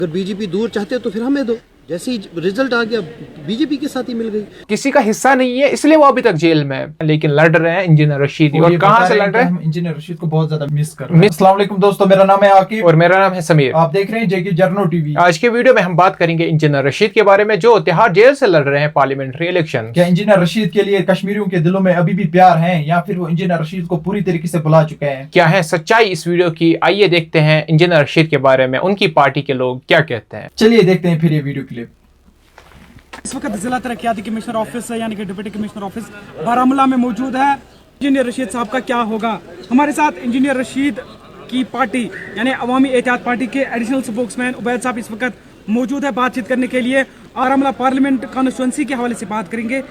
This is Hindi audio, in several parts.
अगर बीजेपी दूर चाहते हो तो फिर हमें दो। जैसे ही रिजल्ट आ गया बीजेपी के साथ ही मिल गई। किसी का हिस्सा नहीं है इसलिए वो अभी तक जेल में है, लेकिन लड़ रहे हैं इंजीनियर रशीद। और कहां से लड़ रहे हैं? हम इंजीनियर रशीद को बहुत ज्यादा मिस कर रहे हैं। अस्सलाम वालेकुम दोस्तों, मेरा नाम है आकिब और मेरा नाम है समीर। आप देख रहे हैं जेके जर्नो टीवी। आज के वीडियो में हम बात करेंगे इंजीनियर रशीद के बारे में, जो तिहाड़ जेल से लड़ रहे हैं पार्लियामेंट्री इलेक्शन। क्या इंजीनियर रशीद के लिए कश्मीरियों के दिलों में अभी भी प्यार है या फिर वो इंजीनियर रशीद को पूरी तरीके से भुला चुके हैं? क्या है सच्चाई इस वीडियो की, आइए देखते हैं इंजीनियर रशीद के बारे में उनकी पार्टी के लोग क्या कहते हैं। चलिए देखते हैं फिर ये वीडियो क्लिप। इस वक्त जिला तरक्याती कमिश्नर ऑफिस यानी कि डिप्टी कमिश्नर ऑफिस बारामूला में मौजूद है। इंजीनियर रशीद साहब का क्या होगा? हमारे साथ इंजीनियर रशीद की पार्टी यानी अवामी एहतियात पार्टी के एडिशनल स्पोक्समैन उबैद साहब इस वक्त मौजूद है बातचीत करने के लिए। बारामूला पार्लियामेंट कॉन्स्टिट्यूंसी के हवाले से बात करेंगे,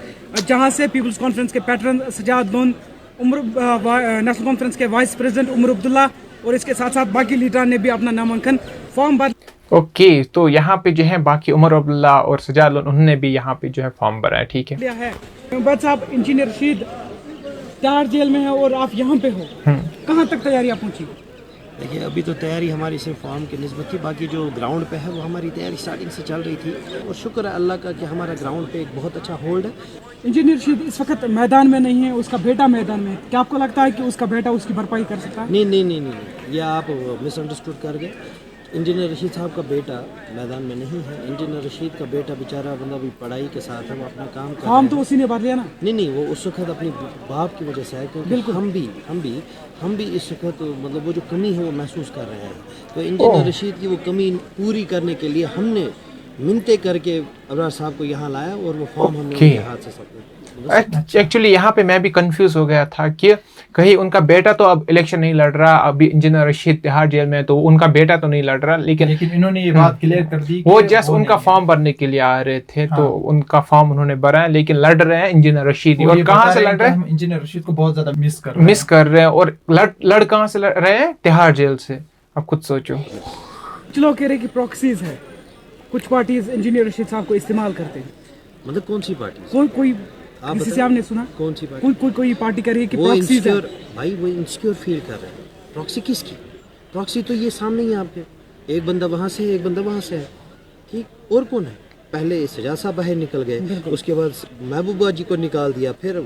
जहां से पीपल्स कॉन्फ्रेंस के patron Sajad Lone, national conference के वाइस प्रेसिडेंट उमर अब्दुल्ला और इसके साथ साथ बाकी लीडर ने भी अपना नामांकन फॉर्म भर। ओके, तो यहाँ पे जो है बाकी उमर अब्दुल्ला और सजाद लोन उन्होंने भी यहाँ पे जो है फॉर्म भरा है। ठीक है उबैद साहब, इंजीनियर रशीद तिहाड़ जेल में है और आप यहाँ पे हो, कहाँ तक तैयारियाँ पहुँची? देखिए, अभी तो तैयारी हमारी सिर्फ फॉर्म की निस्बत थी, बाकी जो ग्राउंड पे है वो हमारी तैयारी स्टार्टिंग से चल रही थी और शुक्र है अल्लाह का कि हमारा ग्राउंड पे एक बहुत अच्छा होल्ड है। इंजीनियर रशीद इस वक्त मैदान में नहीं है, उसका बेटा मैदान में है। क्या आपको लगता है कि उसका बेटा उसकी भरपाई कर सकता है? नहीं, ये आप मिसअंडरस्टूड कर गए। इंजीनियर रशीद साहब का बेटा मैदान में नहीं है। इंजीनियर रशीद का बेटा बेचारा बंदा भी पढ़ाई के साथ है, वो अपना काम कर रहा है। तो उसी ने भर लिया ना? नहीं, वो उस वक्त अपनी बाप की वजह से है, क्योंकि हम भी इस वक्त मतलब वो जो कमी है वो महसूस कर रहे हैं। तो इंजीनियर रशीद की वो कमी पूरी करने के लिए हमने मिन्नतें करके अबरार साहब को यहाँ लाया और वो फॉर्म हमने उनके हाथ से सब। एक्चुअली यहाँ पे मैं भी कंफ्यूज हो गया था कि कहीं उनका बेटा तो अब इलेक्शन नहीं लड़ रहा, अभी इंजीनियर रशीद तिहाड़ जेल में, तो उनका बेटा तो नहीं लड़ रहा, लेकिन इन्होंने ये बात क्लियर कर दी वो जस्ट उनका फॉर्म भरने के लिए आ रहे थे। तो उनका फॉर्म उन्होंने भरा है, लेकिन लड़ रहे हैं इंजीनियर रशीद। और कहाँ से लड़ रहे हैं? इंजीनियर रशीद को बहुत ज्यादा मिस कर रहे हैं। और लड़ कहाँ से लड़ रहे हैं? तिहाड़ जेल से। अब खुद सोचो। कुछ लोग कह रहे हैं कि प्रॉक्सीज है, कुछ पार्टीज इंजीनियर रशीद साहब को इस्तेमाल करते हैं। मतलब कौन सी पार्टी? कोई किसी से आपने सुना? कौन सी पार्टी? कोई पार्टी कर रही है कि वो प्रॉक्सीज है। भाई वो इनसिक्योर फील कर रहे हैं। प्रॉक्सी किसकी? प्रॉक्सी तो ये सामने ही आपके, एक बंदा वहाँ से है, एक बंदा वहाँ से है, ठीक। और कौन है? पहले सजा साहब बाहर निकल गए, उसके बाद महबूबा जी को निकाल दिया, फिर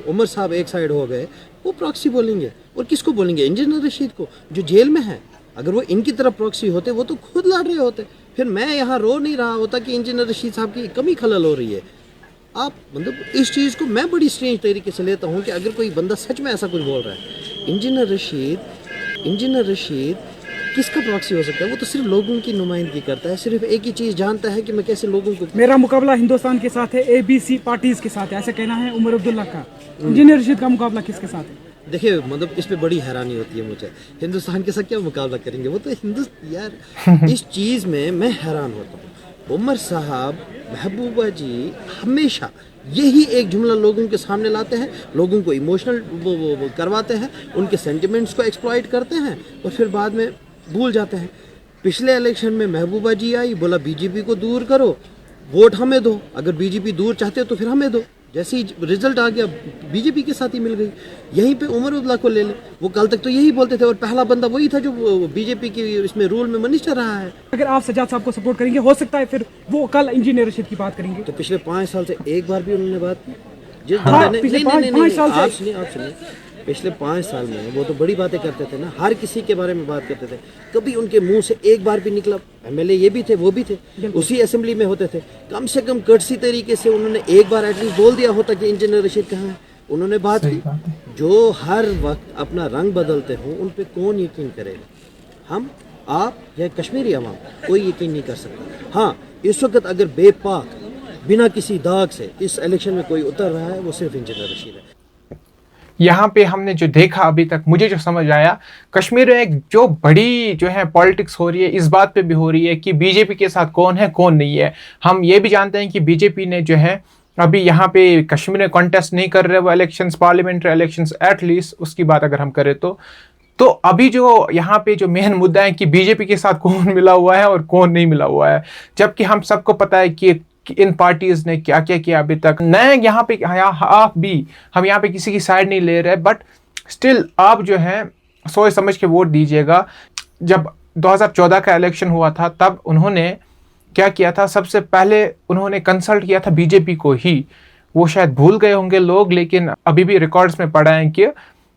उमर साहब एक साइड हो गए। वो प्रॉक्सी बोलेंगे। और किसको बोलेंगे? इंजीनियर रशीद को, जो जेल में है। अगर वो इनकी तरफ प्रॉक्सी होते वो तो खुद लड़ रहे होते, फिर मैं यहाँ रो नहीं रहा होता कि इंजीनियर रशीद साहब की कमी खलल हो रही है। आप मतलब इस चीज़ को मैं बड़ी स्ट्रेंज तरीके से लेता हूँ कि अगर कोई बंदा सच में ऐसा कुछ बोल रहा है। इंजीनियर रशीद किसका प्रॉक्सी हो सकता है? वो तो सिर्फ लोगों की नुमाइंदगी करता है, सिर्फ एक ही चीज़ जानता है कि मैं कैसे लोगों को। मेरा मुकाबला हिंदुस्तान के साथ है, ABC पार्टीज के साथ है, ऐसा कहना है उमर अब्दुल्ला का। इंजीनियर रशीद का मुकाबला किसके साथ है? देखिए, मतलब इस पे बड़ी हैरानी होती है मुझे। हिंदुस्तान के साथ क्या मुकाबला करेंगे? वो तो यार इस चीज़ में मैं हैरान होता हूँ। उमर साहब, महबूबा जी हमेशा यही एक जुमला लोगों के सामने लाते हैं, लोगों को इमोशनल वो करवाते हैं, उनके सेंटिमेंट्स को एक्सप्लॉइट करते हैं और फिर बाद में भूल जाते हैं। पिछले इलेक्शन में महबूबा जी आई, बोला बीजेपी को दूर करो, वोट हमें दो। अगर बीजेपी दूर चाहते हो तो फिर हमें दो। जैसे ही रिजल्ट आ गया बीजेपी के साथ ही मिल गई। यहीं पे उमर अब्दुल्ला को ले ले, वो कल तक तो यही बोलते थे और पहला बंदा वही था जो बीजेपी की इसमें रूल में मिनिस्टर रहा है। अगर आप सजाद साहब को सपोर्ट करेंगे, हो सकता है फिर वो कल इंजीनियर रशीद की बात करेंगे। तो पिछले 5 साल से एक बार भी उन्होंने बात की? जिस बंदे ने आप सुनिए, पिछले 5 साल में वो तो बड़ी बातें करते थे ना, हर किसी के बारे में बात करते थे। कभी उनके मुंह से एक बार भी निकला, MLA ये भी थे वो भी थे, उसी असेंबली में होते थे, कम से कम कर्टसी तरीके से उन्होंने एक बार एटलीस्ट बोल दिया होता कि इंजीनियर रशीद कहाँ है। उन्होंने बात की। जो हर वक्त अपना रंग बदलते हो उन पे कौन यकीन करेगा? हम, आप या कश्मीरी अवाम? कोई यकीन नहीं कर सकता। हाँ, इस वक्त अगर बेपाक बिना किसी दाग से इस इलेक्शन में कोई उतर रहा है वो सिर्फ इंजीनियर रशीद है। यहाँ पे हमने जो देखा अभी तक, मुझे जो समझ आया, कश्मीर में एक जो बड़ी जो है पॉलिटिक्स हो रही है, इस बात पे भी हो रही है कि बीजेपी के साथ कौन है कौन नहीं है। हम ये भी जानते हैं कि बीजेपी ने जो है अभी यहाँ पे कश्मीर में कॉन्टेस्ट नहीं कर रहे वो इलेक्शंस, पार्लियामेंट्री इलेक्शंस एटलीस्ट, उसकी बात अगर हम करें तो अभी जो यहाँ पे जो मेन मुद्दा है कि बीजेपी के साथ कौन मिला हुआ है और कौन नहीं मिला हुआ है, जबकि हम सबको पता है कि इन पार्टीज ने क्या क्या किया अभी तक। नए यहाँ पे आप भी, हम यहाँ पे किसी की साइड नहीं ले रहे, बट स्टिल आप जो है सोच समझ के वोट दीजिएगा। जब 2014 का इलेक्शन हुआ था तब उन्होंने क्या किया था, सबसे पहले उन्होंने कंसल्ट किया था बीजेपी को ही। वो शायद भूल गए होंगे लोग, लेकिन अभी भी रिकॉर्ड्स में पढ़ा है कि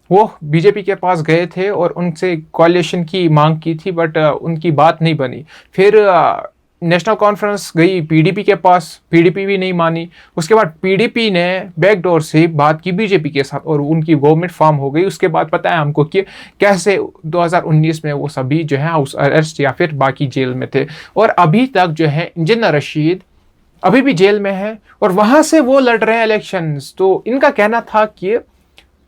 वो बीजेपी के पास गए थे और उनसे कोalition की मांग की थी, बट उनकी बात नहीं बनी। फिर नेशनल कॉन्फ्रेंस गई पीडीपी के पास, पीडीपी भी नहीं मानी। उसके बाद पीडीपी ने बैकडोर से बात की बीजेपी के साथ और उनकी गवर्नमेंट फॉर्म हो गई। उसके बाद पता है हमको कि कैसे 2019 में वो सभी जो है हाउस अरेस्ट या फिर बाकी जेल में थे, और अभी तक जो है इंजीनियर रशीद अभी भी जेल में है और वहां से वो लड़ रहे हैं इलेक्शंस। तो इनका कहना था कि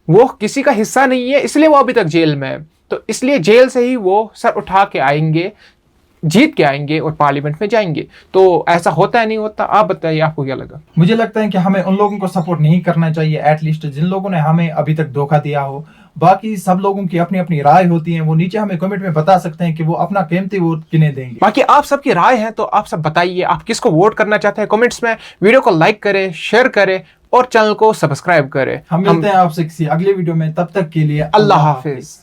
वो किसी का हिस्सा नहीं है, इसलिए वो अभी तक जेल में है, तो इसलिए जेल से ही वो सर उठा के आएंगे, जीत के आएंगे और पार्लियामेंट में जाएंगे। तो ऐसा होता है नहीं होता? आप बताइए, आपको क्या लगा? मुझे लगता है कि हमें उन लोगों को सपोर्ट नहीं करना चाहिए, एटलीस्ट जिन लोगों ने हमें अभी तक धोखा दिया हो। बाकी सब लोगों की अपनी अपनी राय होती है, वो नीचे हमें कमेंट में बता सकते हैं कि वो अपना कीमती वोट किन्हें देंगे। बाकी आप सबकी राय है, तो आप सब बताइए आप किसको वोट करना चाहते हैं कमेंट्स में। वीडियो को लाइक करें, शेयर करें और चैनल को सब्सक्राइब करें। हम मिलते हैं आपसे किसी अगले वीडियो में, तब तक के लिए अल्लाह हाफिज।